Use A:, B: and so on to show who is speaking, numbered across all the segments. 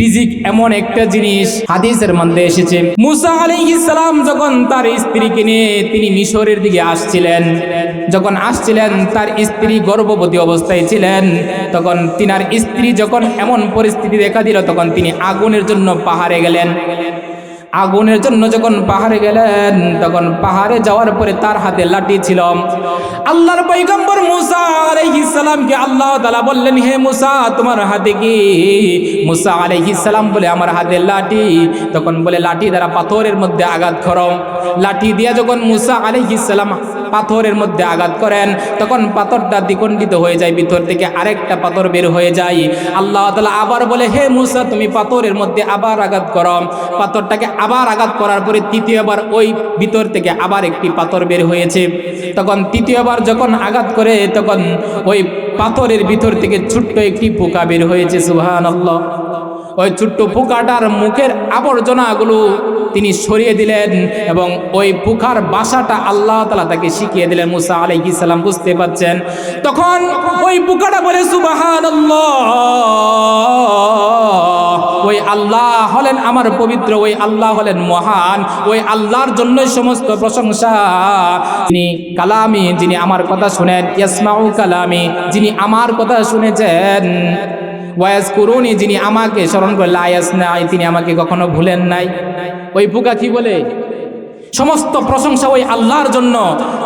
A: রিজিক এমন একটা জিনিস হাদিসের মধ্যে এসেছে, মুসা আলাইহিস সালাম যখন তার স্ত্রীকে নিয়ে তিনি মিশরের দিকে আসছিলেন, যখন আসছিলেন তার স্ত্রী গর্ভবতী অবস্থায় ছিলেন, তখন তিনার স্ত্রী যখন এমন পরিস্থিতি দেখা দিল, তখন তিনি আগুনের জন্য পাহাড়ে গেলেন। আগুনের জন্য যখন পাহাড়ে গেলেন, তখন পাহাড়ে যাওয়ার পরে তার হাতে লাঠি ছিল। আল্লাহর পয়গম্বর মুসা আলাইহিস সালামকে আল্লাহ তাআলা বললেন, হে মুসা, তোমার হাতে কি? মুসা আলাইহিস সালাম বলে, আমার হাতে লাঠি। তখন বলে, লাঠি দ্বারা পাথরের মধ্যে আঘাত করো। লাঠি দিয়া যখন মুসা আলাইহিস সালাম পাথরের মধ্যে আঘাত করেন, তখন পাথরটা দ্বিখণ্ডিত হয়ে যায়, ভিতর থেকে আরেকটা পাথর বের হয়ে যায়। আল্লাহ তাআলা আবার বলে, হে মুসা, তুমি পাথরের মধ্যে আবার আঘাত করো। পাথরটাকে আবার আঘাত করার পরে তৃতীয়বার ওই ভিতর থেকে আবার একটি পাথর বের হয়েছে। তখন তৃতীয়বার যখন আঘাত করে, তখন ওই পাথরের ভিতর থেকে ছোট্ট একটি পোকা বের হয়েছে। সুবহানাল্লাহ। ওই ছোট্ট পোকাটার মুখের আবর্জনাগুলো তিনি সরিয়ে দিলেন এবং ওই পোকার বাসাটা আল্লাহ তাআলা তাকে শিখিয়ে দিলেন। মুসা আলাইহিস সালাম বুঝতে পারছেন। তখন ওই পোকাটা বলে, সুবহানাল্লাহ, ওই আল্লাহ হলেন আমার পবিত্র, ওই আল্লাহ হলেন মহান, ওই আল্লাহর জন্যই সমস্ত প্রশংসা। যিনি কালামি, যিনি আমার কথা শুনেন, ইয়াসমাউ কালামি, যিনি আমার কথা শুনেছেন, ওয়ায়াজকুরুনি, যিনি আমাকে স্মরণ করে, লা ইয়াসনাই, তিনি আমাকে কখনো ভুলেন নাই। ওই পোকা কি বলে? সমস্ত প্রশংসা ওই আল্লাহর জন্য,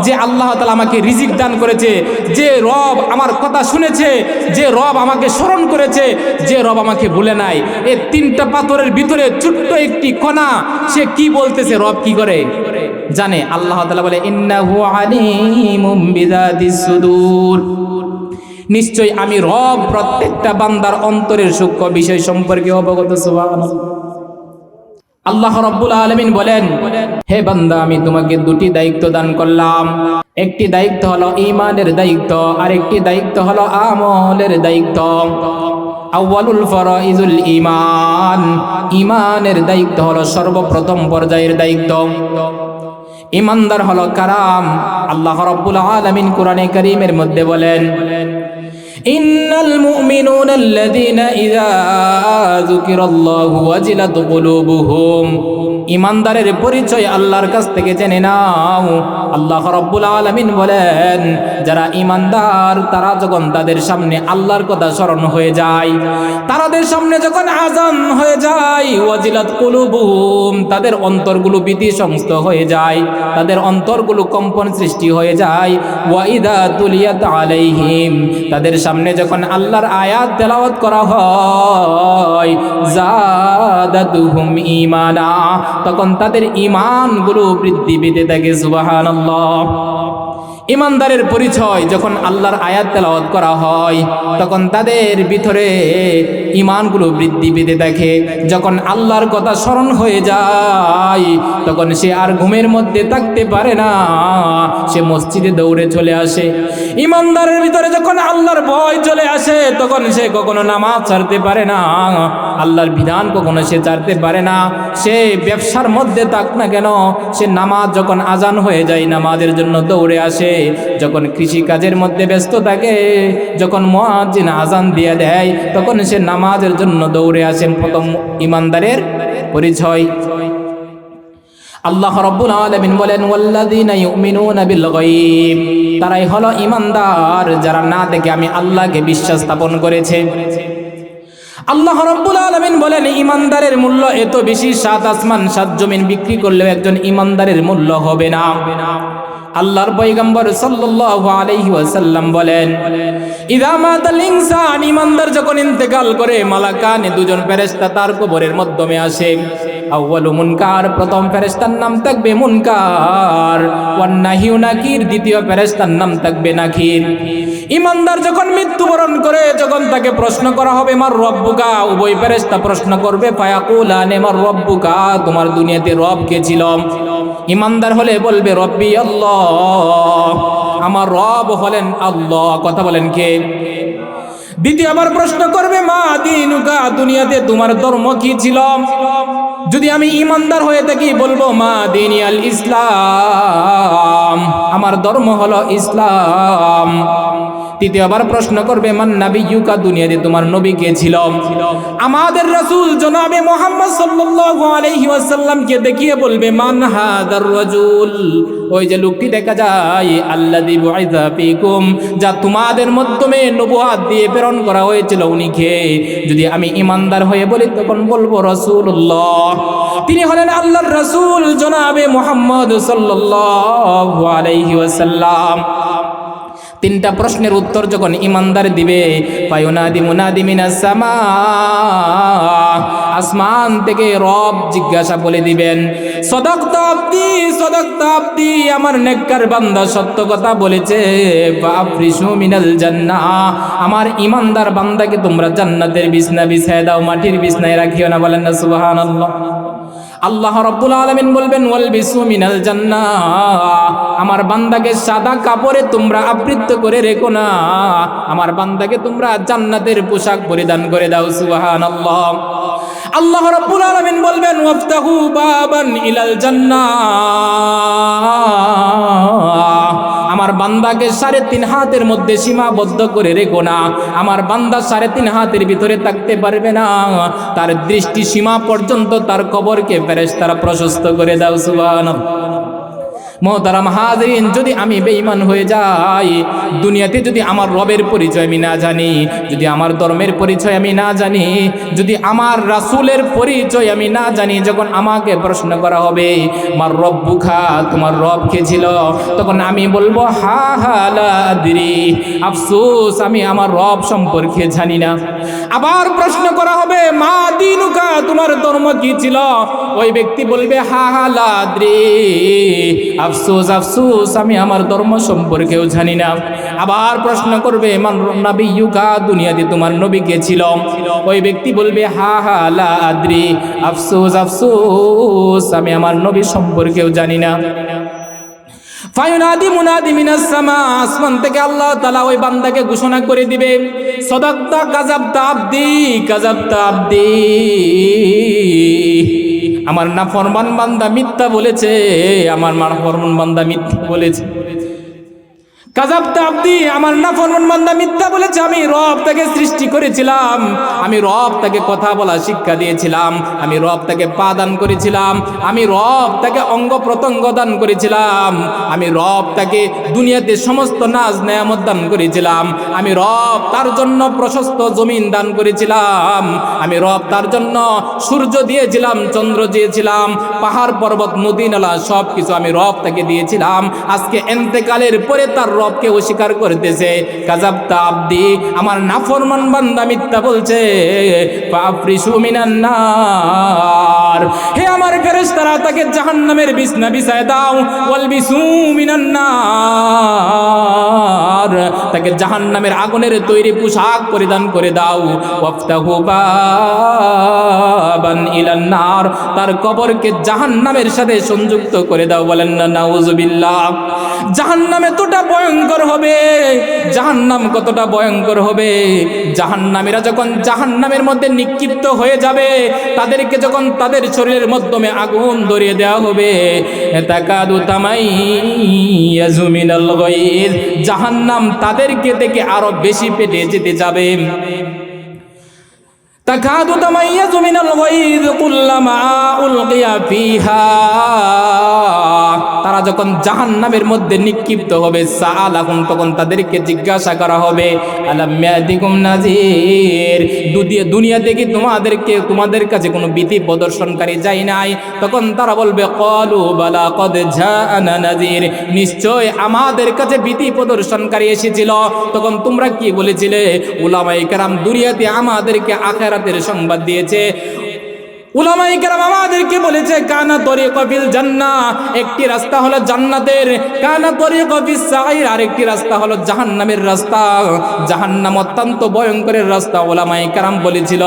A: যে আল্লাহ তাআলা আমাকে রিজিক দান করেছে, যে রব আমার কথা শুনেছে, যে রব আমাকে স্মরণ করেছে, যে রব আমাকে ভুলে নাই। এই তিনটা পাথরের ভিতরে ছোট্ট একটি কণা, সে কি বলতেছে, রব কি করে জানে। আল্লাহ তাআলা বলে, ইন্নাহু আলিমুম বিযাতিস সুদূর, নিশ্চয় আমি রব প্রত্যেকটা বান্দার অন্তরের সূক্ষ্ম বিষয় সম্পর্কে অবগত। সুবহানাল্লাহ। আল্লাহ রাব্বুল আলামিন বলেন, হে বান্দা, আমি তোমাকে দুটি দায়িত্ব দান করলাম। একটি দায়িত্ব হলো ঈমানের দায়িত্ব, আর একটি দায়িত্ব হলো আমলের দায়িত্ব। আউয়ালুল ফারাইজুল ঈমান, ঈমানের দায়িত্ব হলো সর্বপ্রথম পর্যায়ের দায়িত্ব। ঈমানদার হলো কারাম। আল্লাহ রাব্বুল আলামিন কোরআনে কারীমের মধ্যে বলেন, ইন্নাল মুমিনুনা আল্লাযীনা ইযা যুকিরাল্লাহু ওয়াজিলাত কুলুবুহুম, ঈমানদারের পরিচয় আল্লাহর কাছ থেকে জেনে নাও। আল্লাহ রাব্বুল আলামিন বলেন, যারা ঈমানদার তারা যখন তাদের সামনে আল্লাহর কথা স্মরণ হয়ে যায়, তাদের সামনে যখন আযান হয়ে যায়, ওয়াজিলাত কুলুবুহুম, তাদের অন্তরগুলো ভীতি সংস্থ হয়ে যায়, তাদের অন্তরগুলো কম্পন সৃষ্টি হয়ে যায়। ওয়া ইযা তুলিয়াত আলাইহিম, তাদের সামনে যখন আল্লাহর আয়াত তেলাওয়াত করা হয়, যাদাতুহুম ঈমানা, তখন তাদের ঈমানগুলো বৃদ্ধি পেতে থাকে। সুবহানাল্লাহ। ঈমানদারের পরিচয়, যখন আল্লাহর আয়াত তেলাওয়াত করা হয়, তখন তাদের ভিতরে ঈমানগুলো বৃদ্ধি পেতে থাকে। যখন আল্লাহর কথা স্মরণ হয়ে যায়, তখন সে আর ঘুমের মধ্যে থাকতে পারে না, সে মসজিদে দৌড়ে চলে আসে। ঈমানদারের ভিতরে যখন আল্লাহর ভয় চলে আসে, তখন সে কখনো নামাজ ছাড়তে পারে না, আল্লাহর বিধান কখনো সে ছাড়তে পারে না। সে ব্যবসার মধ্যে থাক না কেন, সে নামাজ যখন আজান হয়ে যায়, নামাজের জন্য দৌড়ে আসে। যখন কৃষি কাজের মধ্যে ব্যস্ত থাকে, যখন মুয়াজ্জিন আজান দিয়ে দেয়, তখন সে নামাজের জন্য দৌড়ে আসেন। প্রথম ঈমানদারের পরিচয়। আল্লাহ রাব্বুল আলামিন বলেন, ওয়াল্লাযীনা ইউমিনুনা বিল গায়ব, তারাই হলো ঈমানদার যারা না দেখে আমি আল্লাহকে বিশ্বাস স্থাপন করেছে। আল্লাহ রাব্বুল আলামিন বলেন, ঈমানদারের মূল্য এত বেশি, 7 আসমান 7 জমিন বিক্রি করলেও একজন ঈমানদারের মূল্য হবে না। আল্লাহর পয়গম্বর সাল্লাল্লাহু আলাইহি ওয়াসাল্লাম বলেন, ইযা মাতাল ইনসান, ঈমানদার যখন ইন্তেকাল করে, মালাকানে, দুজন ফেরেশতা তার কবরের মাধ্যমে আসে। আউয়ালু মুনকার, প্রথম ফেরেশতার নাম থাকবে মুনকার, ওয়ান নাহিউ নাকির, দ্বিতীয় ফেরেশতার নাম থাকবে নাকির। ঈমানদার যখন মৃত্যুবরণ করে, যখন তাকে প্রশ্ন করা হবে মার রব্বুকা, উভয় ফেরেশতা প্রশ্ন করবে, ফায়াকুলানে মার রব্বুকা, তোমার দুনিয়াতে রব কে ছিল? ঈমানদার হলে বলবে রব্বি আল্লাহ, আমার রব হলেন আল্লাহ। কথা বলেন কে? দ্বিতীয়বার প্রশ্ন করবে মা দীনুকা, দুনিয়াতে তোমার ধর্ম কি ছিল? যদি আমি ঈমানদার হয়ে থাকি, বলবো মা দীনিয়াল ইসলাম, আমার ধর্ম হলো ইসলাম। তৃতীয়বার প্রশ্ন করবে মান নাবিয়্যুকা, দুনিয়াতে তোমার নবী কে ছিল? আমাদের রাসূল জনাবে মুহাম্মদ সাল্লাল্লাহু আলাইহি ওয়াসাল্লামকে দেখিয়ে বলবে মান হাদার রাজুল, ওই যে লোকটি দেখা যায় আল্লাযী বুইযা ফীকুম, যা তোমাদের মাধ্যমে নবুয়ত দিয়ে প্রেরণ করা হয়েছিল, উনি কে? যদি আমি ঈমানদার হয়ে বলি তখন বলবো রাসূলুল্লাহ, তিনি হলেন আল্লাহর রাসূল জনাবে মুহাম্মদ সাল্লাল্লাহু আলাইহি ওয়াসাল্লাম। তিনটা প্রশ্নের উত্তর যখন ঈমানদার দিবে, ফায়ুনাদি মুনাদি মিনাস সামা, আসমান থেকে রব জিজ্ঞাসা বলে দিবেন সাদাকতা আবদি, সাদাকতা আবদি, আমার নেককার বান্দা সত্য কথা বলেছে। ফাফরিশু মিনাল জান্নাহ, আমার ঈমানদার বান্দাকে তোমরা জান্নাতের বিছনা বিছায় দাও, মাটির বিছনায় রাখিও না। বলেন না সুবহানাল্লাহ। আল্লাহ রাব্বুল আলামিন বলবেন ওয়ালবিসু মিনাল জান্নাহ, আমার বান্দাকে সাদা কাপড়ে তোমরা আবৃত করে রেখো না, আমার বান্দাকে তোমরা জান্নাতের পোশাক পরিধান করে দাও। সুবহানাল্লাহ। আল্লাহ রাব্বুল আলামিন বলবেন ওয়াফতাহু বাবান ইলাল জান্নাহ, আমার বান্দাকে 3.5 হাতের মধ্যে সীমাবদ্ধ করে রেখো না, আমার বান্দা 3.5 হাতের ভিতরে থাকতে পারবে না, তার দৃষ্টি সীমা পর্যন্ত তার কবরকে ফেরেশতারা প্রশস্ত করে দাও। সুবহানাল্লাহ। মোহতারাম হাজরিন, যদি আমি বেঈমান হয়ে যাই, দুনিয়াতে যদি আমার রবের পরিচয় আমি না জানি, যদি আমার ধর্মের পরিচয় আমি না জানি, যদি আমার রাসূলের পরিচয় আমি না জানি, যখন আমাকে প্রশ্ন করা হবে মার রব্বুকা, তোমার রব কে ছিল, তখন আমি বলবো হা হা লা আদরি, আফসোস আমি আমার রব সম্পর্কে জানি না। আবার প্রশ্ন করা হবে মা দীনুকা, তোমার ধর্ম কি ছিল, ওই ব্যক্তি বলবে হা হা লা আদরি, আফসোস আফসোস আমি আমার ধর্ম সম্পর্কেও জানি না। আবার প্রশ্ন করবে মান নাবিয়্যুকা, দুনিয়াতে তোমার নবী কে ছিল, ওই ব্যক্তি বলবে হা হা লা আদরি, আফসোস আফসোস আমি আমার নবী সম্পর্কেও জানি না। ফায়ুনাদি মুনাদি মিনাস সামা, আসমান থেকে আল্লাহ তাআলা ওই বান্দাকে ঘোষণা করে দিবে সাদাকতা কাযাবতা আবদি, কাযাবতা আবদি, আমার নাফরমান বান্দা মিথ্যা বলেছে, আমার নাফরমান বান্দা মিথ্যা বলেছে। কাযাবতা আবদি, আমার নাফরমান বান্দা মিথ্যা বলেছে। আমি রব তাকে সৃষ্টি করেছিলাম, আমি রব তাকে কথা বলা শিক্ষা দিয়েছিলাম, আমি রব তাকে পা দান করেছিলাম, আমি রব তাকে অঙ্গ প্রত্যঙ্গ দান করেছিলাম, আমি রব তাকে দুনিয়াতে সমস্ত নাজ নেয়ামত দান করেছিলাম, আমি রব তার জন্য প্রশস্ত জমিন দান করেছিলাম, আমি রব তার জন্য সূর্য দিয়েছিলাম, চন্দ্র দিয়েছিলাম, পাহাড় পর্বত নদী নালা সব কিছু আমি রব তাকে দিয়েছিলাম। আজকে ইন্তেকালের পরে তার রবকে অস্বীকার করতেছে। কাযাবতা আবদি, আমার নাফরমান বান্দা মিথ্যা বলছে। ফাফরিশু মিনান নার, হে আমার ফেরেশতারা তাকে জাহান্নামের বিছনা বিছায় দাও। ওয়ালবিসু মিনান নার, তাকে জাহান্নামের আগুনের তৈরি পোশাক পরিধান করে দাও। ওয়াফতাহু বাবান ইলান নার, তার কবরকে জাহান্নামের সাথে সংযুক্ত করে দাও। বলেন না নাউযুবিল্লাহ। জাহান্নাম এতটা ভয়ঙ্কর হবে, জাহান্নাম কতটা ভয়ঙ্কর হবে, জাহান্নামীরা যখন জাহান্নামের মধ্যে নিক্ষিপ্ত হয়ে যাবে, তাদেরকে যখন তাদের শরীরের মাধ্যমে আগুন ধরিয়ে দেওয়া হবে, তাকাদু তামাইয়াজু মিনাল গায়জ, জাহান্নাম তাদেরকে থেকে আরো বেশি পেটে যেতে যাবে। তাকাদু তামাইয়াজু মিনাল গায়জ কুল্লামা উলকিয়া ফিহা, তারা যখন জাহান্নামের মধ্যে নিক্ষিপ্ত হবে, সাআলাহুম, তখন তাদেরকে জিজ্ঞাসা করা হবে আলাম ইয়াতিকুম নাযীর, দুনিয়াতে কি তোমাদের কাছে কোনো ভীতি প্রদর্শনকারী যায় নাই? তখন তারা বলবে ক্বালু বালা ক্বাদ জাআনা নাযীর, নিশ্চয় আমাদের কাছে ভীতি প্রদর্শনকারী এসেছিল। তখন তোমরা কি বলেছিলে? উলামায়ে কেরাম দুনিয়াতে আমাদেরকে আখিরাতের সংবাদ দিয়েছে। উলামায়ে কেরাম আমাদেরকে বলেছে কানা তরিকা ফিল জান্নাহ, একটি রাস্তা হলো জান্নাতের, কানা তরিকা ফিস সাঈর, আরেকটি রাস্তা হলো জাহান্নামের রাস্তা। জাহান্নাম অত্যন্ত ভয়ঙ্করের রাস্তা, উলামায়ে কেরাম বলেছিল।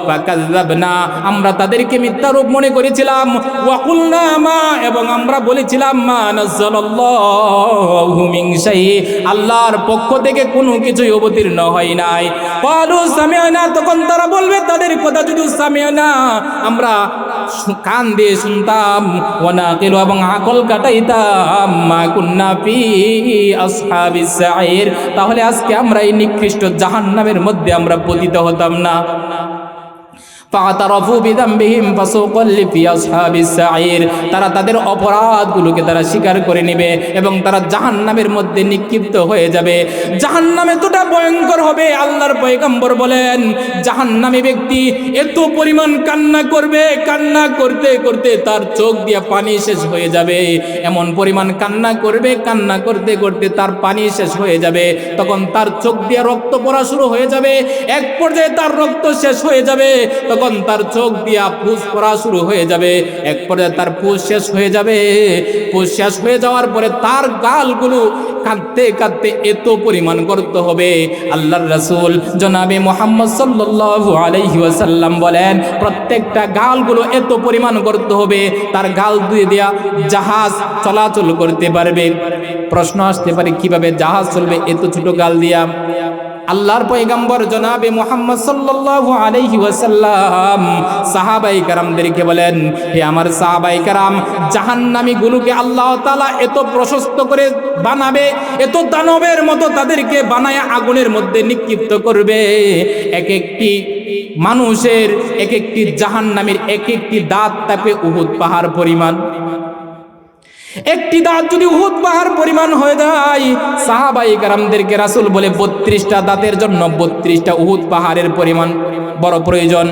A: ফাকাযাবনা, আমরা তাদেরকে মিথ্যা রূপ মনে করেছিলাম। ওয়া কুলনা মা, এবং আমরা বলেছিলাম মা নাযালাল্লাহু মিন শাই, আল্লাহর পক্ষ থেকে কোনো কিছুই অবতীর্ণ হয় নাই। ক্বালু সামি'না, তখন তারা বলবে তাদের কথা যদি সামি'না, আমরা কান দিয়ে শুনতাম, ওয়ানাকিলু এবং আকল কাটাইতাম, মা কুন্না ফি আসহাবিস সাইর, তাহলে আজকে আমরা এই নিকৃষ্ট জাহান্নামের মধ্যে আমরা পতিত হতাম না। ফাতারাফু বিযামবিহিম ফাসুকাল লিফি আসহাবিস সাইর, তারা তাদের অপরাধগুলোকে তারা স্বীকার করে নেবে এবং তারা জাহান্নামের মধ্যে নিক্ষিপ্ত হয়ে যাবে। জাহান্নাম এতটা ভয়ঙ্কর হবে, আল্লাহর পয়গম্বর বলেন জাহান্নামী ব্যক্তি এত পরিমাণ কান্না করবে, কান্না করতে করতে তার চোখ দিয়ে পানি শেষ হয়ে যাবে, এমন পরিমাণ কান্না করবে, কান্না করতে করতে তার পানি শেষ হয়ে যাবে, তখন তার চোখ দিয়ে রক্ত পড়া শুরু হয়ে যাবে, এক পর্যায়ে তার রক্ত শেষ হয়ে যাবে, তখন তার চোখ দিয়া পুষ পড়া শুরু হয়ে যাবে, এক পর্যায়ে তার পুষ শেষ হয়ে যাবে। পুষ শেষ হয়ে যাওয়ার পরে তার গালগুলো কাঁদতে কাঁদতে এত পরিমাণ গর্ত হবে। আল্লাহর রাসূল জনাবে মুহাম্মদ সাল্লাল্লাহু আলাইহি ওয়াসাল্লাম বলেন প্রত্যেকটা গালগুলো এত পরিমাণ গর্ত হবে, তার গাল দিয়ে দেয়া জাহাজ চলাচল করতে পারবে। প্রশ্ন আসতে পারে কিভাবে জাহাজ চলবে এত ছোট গাল দিয়া? আল্লাহর পয়গম্বর জনাবে মুহাম্মদ সাল্লাল্লাহু আলাইহি ওয়াসাল্লাম সাহাবায়ে কেরামদেরকে বলেন, হে আমার সাহাবায়ে কেরাম, জাহান্নামী গুলোকে আল্লাহ তাআলা এত প্রশস্ত করে বানাবে, এত দানবের মতো তাদেরকে বানায় আগুনের মধ্যে নিক্ষিপ্ত করবে, এক একটি মানুষের এক একটি জাহান্নামীর এক একটি দাঁত তাপে উহুদ পাহাড় পরিমাণ। একটি দাঁত যদি উহুদ পাহাড় পরিমাণ হয়ে যায়, সাহাবায়ে কেরামদেরকে রাসূল বলে 32টা দাঁতের জন্য 32টা উহুদ পাহাড়ের পরিমাণ বড় প্রয়োজন।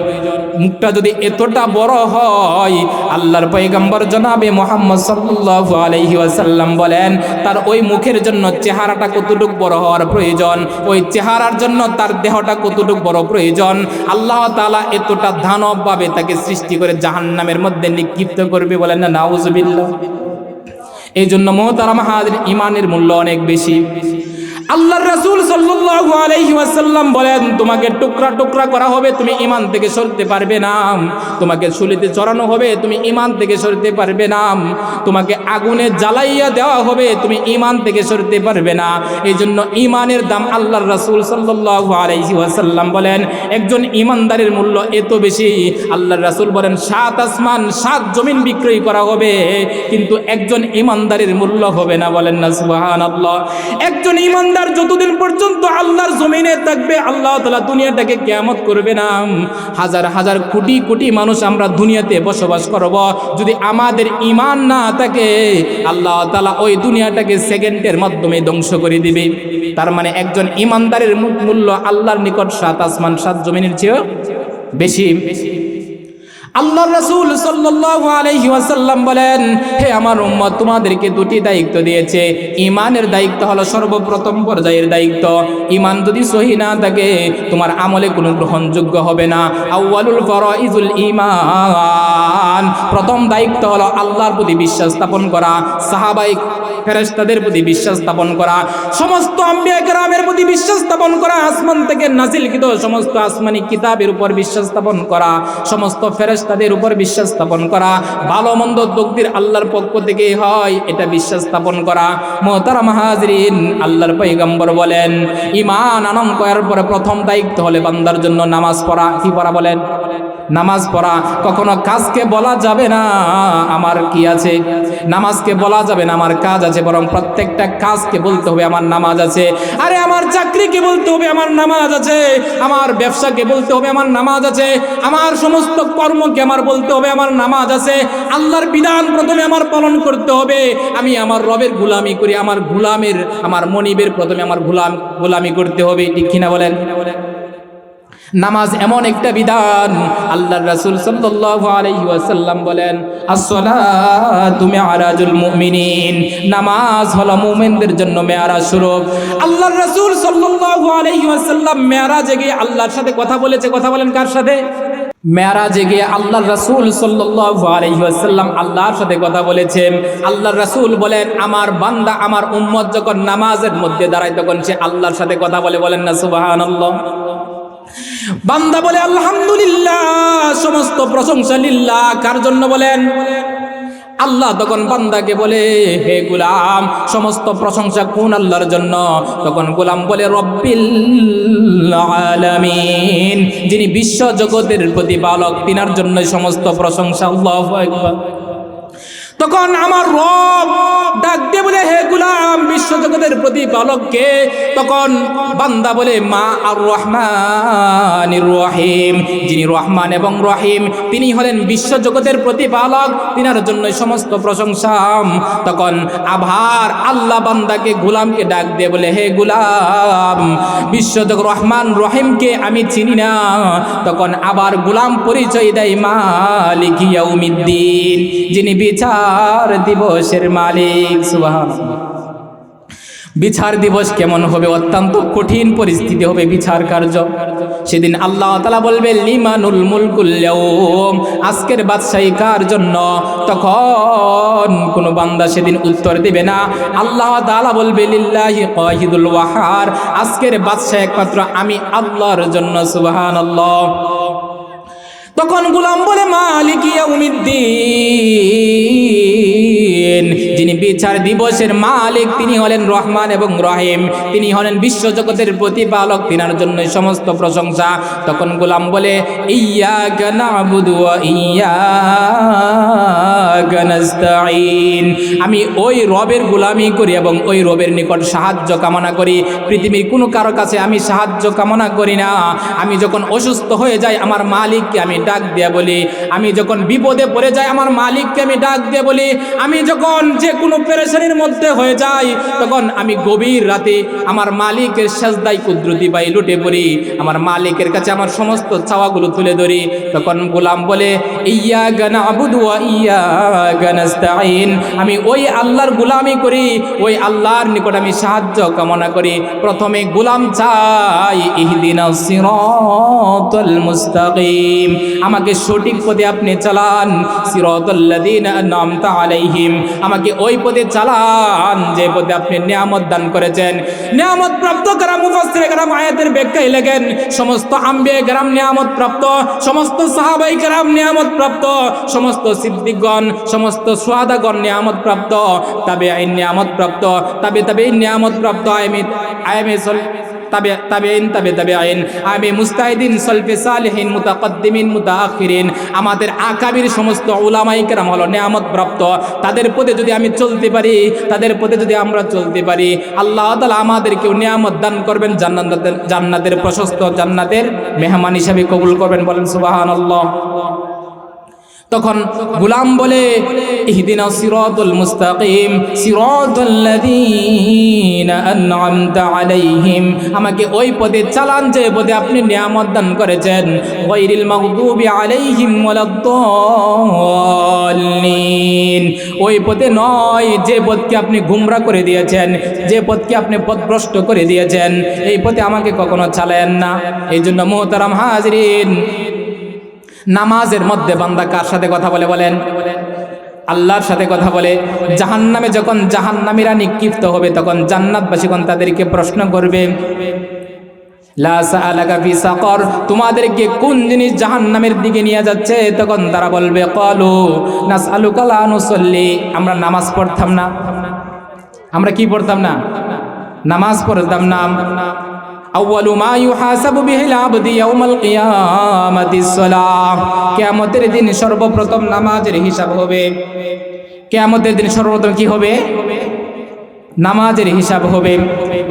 A: মুখটা যদি এতটা বড় হয়, আল্লাহর পয়গম্বর জনাবে মুহাম্মদ সাল্লাল্লাহু আলাইহি ওয়াসাল্লাম বলেন তার ওই মুখের জন্য চেহারাটা কতটুকু বড় হওয়ার প্রয়োজন, ওই চেহারার জন্য তার দেহটা কতটুকু বড় প্রয়োজন। আল্লাহ তাআলা এতটা দানবভাবে তাকে সৃষ্টি করে জাহান্নামের মধ্যে নিক্ষিপ্ত করবে, বলেন না নাউজুবিল্লাহ। এই জন্য মুহতারাম হাজির, ইমানের মূল্য অনেক বেশি। আল্লাহর রাসূল সাল্লাল্লাহু আলাইহি ওয়াসাল্লাম বলেন তোমাকে টুকরা টুকরা করা হবে, তুমি ঈমান থেকে সরতে পারবে না, তোমাকে শুলিতে চড়ানো হবে, তুমি ঈমান থেকে সরতে পারবে না, তোমাকে আগুনে জ্বালাইয়া দেওয়া হবে, তুমি ঈমান থেকে সরতে পারবে না। এই জন্য ঈমানের দাম আল্লাহর রাসূল সাল্লাল্লাহু আলাইহি ওয়াসাল্লাম বলেন একজন ঈমানদারের মূল্য এত বেশি, আল্লাহর রাসূল বলেন 7 আসমান 7 জমিন বিক্রয় করা হবে, কিন্তু একজন ঈমানদারের মূল্য হবে না, বলেন না সুবহানাল্লাহ। একজন ঈমানদার যতদিন পর্যন্ত আল্লাহর জমিনে থাকবে, আল্লাহ তাআলা দুনিয়াটাকে কিয়ামত করবে না। হাজার হাজার কোটি কোটি মানুষ আমরা দুনিয়াতে বসবাস করব, যদি আমাদের ঈমান না থাকে আল্লাহ তাআলা ওই দুনিয়াটাকে সেকেন্ডের মাধ্যমে ধ্বংস করে দিবে। তার মানে একজন ঈমানদারের মূল্য আল্লাহর নিকট 7 আসমান 7 জমিনের চেয়ে বেশি। আল্লাহর রাসূল সাল্লাল্লাহু আলাইহি ওয়াসাল্লাম বলেন হে আমার উম্মত, তোমাদেরকে দুটি দায়িত্ব দিয়েছে। ঈমানের দায়িত্ব হলো সর্বপ্রথম পর্যায়ের দায়িত্ব। ঈমান যদি সহি না থাকে তোমার আমলে কোনো গ্রহণযোগ্য হবে না। আউয়ালুল ফরাইজুল ঈমান, প্রথম দায়িত্ব হলো আল্লাহর প্রতি বিশ্বাস স্থাপন করা, সাহাবায়ে ফেরেশতাদের প্রতি বিশ্বাস স্থাপন করা, সমস্ত আম্বিয়া কেরামের প্রতি বিশ্বাস স্থাপন করা, আসমান থেকে নাজিলকৃত সমস্ত আসমানি কিতাবের উপর বিশ্বাস স্থাপন করা, সমস্ত ফেরেশতাদের উপর বিশ্বাস স্থাপন করা, ভালো মন্দ তকদির আল্লাহর পক্ষ থেকে হয় এটা বিশ্বাস স্থাপন করা। মুহতারাম হাজিরিন, আল্লাহর পয়গম্বর বলেন ঈমান আনয়ন করার পরে প্রথম দায়িত্ব হলে বান্দার জন্য নামাজ পড়া। কি পড়া বলেন? নামাজ পড়া। কখনো কাজকে বলা যাবে না আমার কি আছে, নামাজকে বলা যাবে না আমার কাজ আছে, বরং প্রত্যেকটা কাজকে বলতে হবে আমার নামাজ আছে। আরে আমার চাকরিকে বলতে হবে আমার নামাজ আছে, আমার ব্যবসাকে বলতে হবে আমার নামাজ আছে, আমার সমস্ত কর্মকে আমার বলতে হবে আমার নামাজ আছে। আল্লাহর বিধান প্রথমে আমার পালন করতে হবে। আমি আমার রবের গোলামি করি, আমার গোলামের আমার মনিবের প্রথমে আমার গোলামি করতে হবে। ঠিক কিনা বলেন? নামাজ এমন একটা বিধান, আল্লাহর রাসূল সাল্লাল্লাহু আলাইহি ওয়াসাল্লাম বলেন আসসালাতু মি'রাজুল মুমিনিন, নামাজ হলো মুমিনদের জন্য মেরাজ স্বরূপ। আল্লাহর রাসূল সাল্লাল্লাহু আলাইহি ওয়াসাল্লাম মেরাজে গিয়ে আল্লাহর সাথে কথা বলেছে। কথা বলেন কার সাথে? মেরাজে গিয়ে আল্লাহর রাসূল সাল্লাল্লাহু আলাইহি ওয়াসাল্লাম আল্লাহর সাথে কথা বলেছেন। আল্লাহর রাসূল বলেন আমার বান্দা আমার উম্মত যখন নামাজের মধ্যে দাঁড়ায় তখন সে আল্লাহর সাথে কথা বলে, বলেন না সুবহানাল্লাহ। বান্দা বলে আলহামদুলিল্লাহ, সমস্ত প্রশংসা লিল্লাহ। কার জন্য বলেন? আল্লাহ তখন বান্দাকে বলে, হে গোলাম, সমস্ত প্রশংসা কোন আল্লাহর জন্য? তখন গোলাম বলে, রব্বিল আলামিন, যিনি বিশ্ব জগতের প্রতিপালক, তিনার জন্য সমস্ত প্রশংসা। আল্লাহু আকবার। তখন আমার রব ডাক দিয়ে বলে, হে গোলাম, বিশ্বজগতের প্রতিপালককে? তখন বান্দা বলে, মা আর রহমানির রহিম, যিনি রহমান এবং রহিম, তিনি হলেন বিশ্বজগতের প্রতিপালক, তিনার জন্য সমস্ত প্রশংসা। তখন আবার আল্লাহ বান্দাকে, গোলামকে ডাক দিয়ে বলে, হে গোলাম, বিশ্বজগৎ রহমান রহিমকে আমি চিনি না। তখন আবার গোলাম পরিচয় দেয়, মালিক ইয়াউমিদ্দিন, যিনি বিচার দিবসের মালিক। সুবহানাল্লাহ। বিচার দিবস কেমন হবে? অত্যন্ত কঠিন পরিস্থিতি হবে বিচার কার্য। সেদিন আল্লাহ তাআলা বলবে, লিমানুল মুলকুল ইয়াউম, আজকের বাদশাহী কার জন্য? তখন কোন বান্দা সেদিন উত্তর দিবে না। আল্লাহ তাআলা বলবে, লিল্লাহি কাহিদুল ওয়াহার, আজকের বাদশাহ একমাত্র আমি আল্লাহর জন্য। সুবহানাল্লাহ। তখন গোলাম বলে, মালিক ইয়াউমিদ্দিন, যিনি বিচার দিবসের মালিক, তিনি হলেন রহমান এবং রহিম, তিনি হলেন বিশ্বজগতের প্রতিপালক, তিনার জন্য সমস্ত প্রশংসা। তখন গোলাম বলে, ইয়্যাকা না'বুদু ওয়া ইয়্যাকা নাস্তাঈন, আমি ওই রবের গোলামি করি এবং ওই রবের নিকট সাহায্য কামনা করি। পৃথিবীর কোনো কারো কাছে আমি সাহায্য কামনা করি না। আমি যখন অসুস্থ হয়ে যাই, আমার মালিককে আমি ডাক দিয়ে বলি। আমি যখন বিপদে পড়ে যাই, আমার মালিককে আমি ডাক দিয়ে বলি। আমি যখন যে কোনো পেরেশানির মধ্যে হয়ে যাই, তখন আমি গভীর রাতে আমার মালিকের সেজদায় কুদরতি পাই লুটে পড়ি, আমার মালিকের কাছে আমার সমস্ত চাওয়াগুলো তুলে ধরি। তখন গোলাম বলে, ইয়্যাকা না'বুদু ওয়া ইয়্যাকা নাস্তাঈন, আমি ওই আল্লাহর গোলামি করি, ওই আল্লাহর নিকট আমি সাহায্য কামনা করি। প্রথমে গোলাম চাই, ইহদিনাস সিরাতাল মুস্তাকিম, আমাকে সঠিক পথে আপনি চালান। সিরাতাল্লাযীনা আন'আমতা আলাইহিম, আমাকে ওই পথে চালান যে পথে আপনি নিয়ামত দান করেছেন। নিয়ামত প্রাপ্ত কারা? মুফাসসির কেরাম আয়াতের ব্যাখ্যায় লেখেন, সমস্ত আম্বিয়া কেরাম নিয়ামত প্রাপ্ত, সমস্ত সাহাবায়ে কেরাম নিয়ামত প্রাপ্ত, সমস্ত সিদ্দিকগণ, সমস্ত শুহাদাগণ নিয়ামত প্রাপ্ত, তাবেঈন নিয়ামত প্রাপ্ত, তাবেঈন নিয়ামত প্রাপ্ত, তাবেঈন, আমি মুস্তাহিদিন, সলফে সালেহিন, মুতাকদ্দিমিন, মুতাআখিরিন, আমাদের আকাবির সমস্ত উলামায়ে কেরাম হলো নিয়ামত প্রাপ্ত। তাদের পথে যদি আমি চলতে পারি, তাদের পথে যদি আমরা চলতে পারি, আল্লাহ তাআলা আমাদেরকেও নিয়ামত দান করবেন, জান্নাতের প্রশস্ত জান্নাতের মেহমান হিসেবে কবুল করবেন। বলেন সুবহানাল্লাহ। তখন গোলাম বলে, ইহদিনাস সিরাতাল মুস্তাকিম, সিরাতাল্লাযীনা আন'আমতা আলাইহিম, আমাকে ওই পথে চালান যে পথে আপনি নিয়ামত দান করেছেন। গায়রিল মাগদুবি আলাইহিম ওয়ালাদ-দাল্লিন, ওই পথে নয় যে পথকে আপনি গুমরাহ করে দিয়েছেন, যে পথকে আপনি পথভ্রষ্ট করে দিয়েছেন, এই পথে আমাকে কখনো চালায়েন না। এই জন্য মুহতারাম হাজিরিন, নামাজের মধ্যে বান্দা কার সাথে কথা বলে? বলেন, আল্লাহর সাথে কথা বলে। জাহান্নামে যখন জাহান্নামীরা নিক্ষিপ্ত হবে, তখন জান্নাতবাসীগণ তাদেরকে প্রশ্ন করবে, লা সাআলাকা ফি সাকর, তোমাদেরকে কোন জিনিস জাহান্নামের দিকে নিয়ে যাচ্ছে? তখন তারা বলবে, ক্বালু নাসআলুকা লা নুসাল্লি, আমরা নামাজ পড়তাম না। আমরা কি পড়তাম না? নামাজ পড়তাম না। আউয়ালু মা ইউহাসাবু বিহিল আবদি ইয়াউমাল কিয়ামাতিস সালাহ, কিয়ামতের দিন সর্বপ্রথম নামাজের হিসাব হবে। কিয়ামতের দিন সর্বপ্রথম কি হবে? নামাজের হিসাব হবে।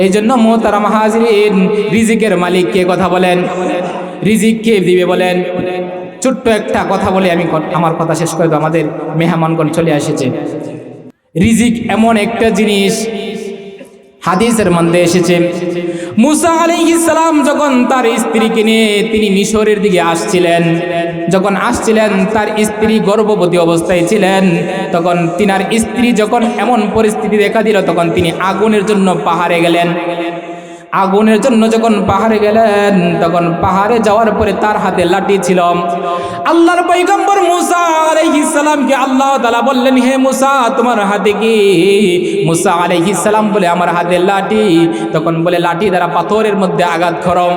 A: এই জন্য মুহতারাম হাজিরিন, রিজিকের মালিক কে? কথা বলেন, রিজিক কে দিবে? বলেন। ছোট্ট একটা কথা বলে আমি আমার কথা শেষ করে দেব, আমাদের মেহমানগণ চলে এসেছে। রিজিক এমন একটা জিনিস, হাদিসের মধ্যে এসেছে, মুসা আলাইহিস সালাম যখন তার স্ত্রীকে নিয়ে তিনি মিশরের দিকে আসছিলেন, যখন আসছিলেন তার স্ত্রী গর্ভবতী অবস্থায় ছিলেন, তখন তিনার স্ত্রী যখন এমন পরিস্থিতি দেখা দিল, তখন তিনি আগুনের জন্য পাহাড়ে গেলেন। আগুনের জন্য যখন পাহাড়ে গেলেন, তখন পাহাড়ে যাওয়ার পরে তার হাতে লাঠি ছিল। আল্লাহর পয়গম্বর মুসা আলাইহিস সালামকে আল্লাহ তাআলা বললেন, হে মুসা, তোমার হাতে কি? মুসা আলাইহিস সালাম বলে, আমার হাতে লাঠি। তখন বলে, লাঠি দ্বারা পাথরের মধ্যে আঘাত করো।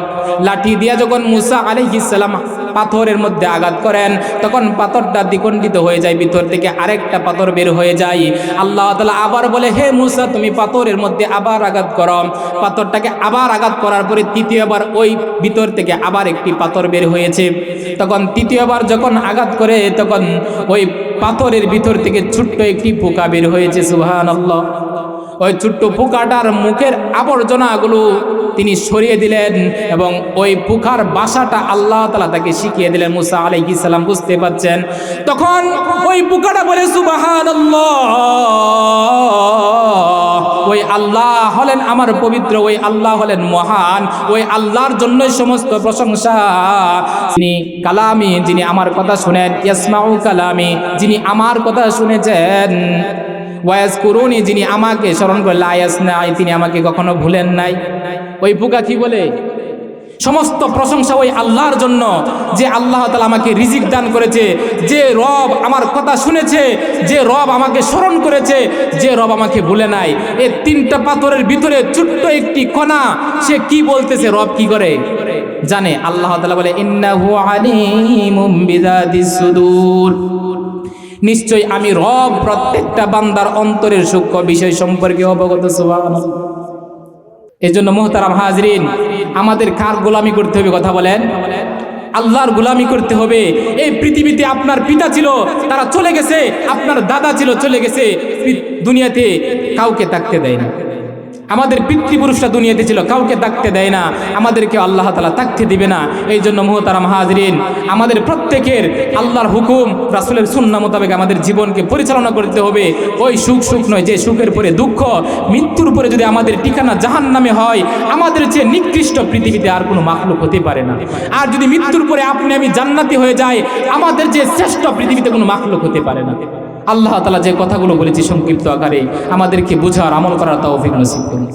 A: লাঠি দিয়ে যখন মুসা আলাইহিস সালাম পাথরের মধ্যে আঘাত করেন, তখন পাথরটা দ্বিখণ্ডিত হয়ে যায়, ভিতর থেকে আরেকটা পাথর বের হয়ে যায়। আল্লাহ তাআলা আবার বলে, হে মুসা, তুমি পাথরের মধ্যে আবার আঘাত করো। পাথরটাকে আবার আঘাত করার পরে তৃতীয়বার ওই ভিতর থেকে আবার একটি পাথর বের হয়েছে। তখন তৃতীয়বার যখন আঘাত করে, তখন ওই পাথরের ভিতর থেকে ছোট্ট একটি পোকা বের হয়েছে। সুবহানাল্লাহ। ওই ছোট্ট পোকাটার মুখের আবর্জনাগুলো তিনি সরিয়ে দিলেন এবং ওই পোকার বাসাটা আল্লাহ তাআলা তাকে শিখিয়ে দিলেন। মুসা আলাইহিস সালাম বুঝতে পারছেন। তখন ওই পোকাটা বলে, সুবহানাল্লাহ, ওই আল্লাহ হলেন আমার পবিত্র, ওই আল্লাহ হলেন মহান, ওই আল্লাহর জন্যই সমস্ত প্রশংসা। যিনি কালামি, যিনি আমার কথা শুনেন, ইয়াসমাউ কালামি, যিনি আমার কথা শুনেছেন, ওয়ায়াজকুরুনি, যিনি আমাকে স্মরণ করে, লা ইয়াসনাই, তিনি আমাকে কখনো ভুলেন নাই। ওই পোকা কি বলে? সমস্ত প্রশংসা ওই আল্লাহর জন্য, যে আল্লাহ তাআলা আমাকে রিজিক দান করেছে, যে রব আমার কথা শুনেছে, যে রব আমাকে স্মরণ করেছে, যে রব আমাকে ভুলে নাই। এই তিনটা পাথরের ভিতরে ছোট্ট একটি কণা, সে কি বলতেছে, রব কি করে জানে। আল্লাহ তাআলা বলে, ইন্নাহু আলিমুম বিযাতিস সুদূর, নিশ্চয় আমি রব প্রত্যেকটা বান্দার অন্তরের সূক্ষ্ম বিষয় সম্পর্কে অবগত। সুবহানাল্লাহ। এই জন্য মুহতারাম হাজরিন, আমাদের কার গোলামি করতে হবে? কথা বলেন। আল্লাহর গোলামি করতে হবে। এই পৃথিবীতে আপনার পিতা ছিল, তারা চলে গেছে, আপনার দাদা ছিল, চলে গেছে, দুনিয়াতে কাউকে থাকতে দেয় না। আমাদের পিতৃপুরুষরা দুনিয়াতে ছিল, কাউকে থাকতে দেয় না, আমাদেরকে আল্লাহ তাআলা থাকতে দিবে না। এই জন্য মুহতারাম হাজরিন, আমাদের প্রত্যেকের আল্লাহর হুকুম, রাসূলের সুন্নাহ মোতাবেক আমাদের জীবনকে পরিচালনা করতে হবে। ওই সুখ নয়, যে সুখের পরে দুঃখ, মৃত্যুর পরে যদি আমাদের ঠিকানা জাহান্নামে হয়, আমাদের চেয়ে নিকৃষ্ট পৃথিবীতে আর কোনো মাখলুক হতে পারে না। আর যদি মৃত্যুর পরে আপনি আমি জান্নাতি হয়ে যাই, আমাদের যে শ্রেষ্ঠ পৃথিবীতে কোনো মাখলুক হতে পারে না। আল্লাহ তাআলা যে কথাগুলো বলেছি সংক্ষিপ্ত আকারে, আমাদেরকে বুঝার, আমল করার তৌফিক নসিব করুন।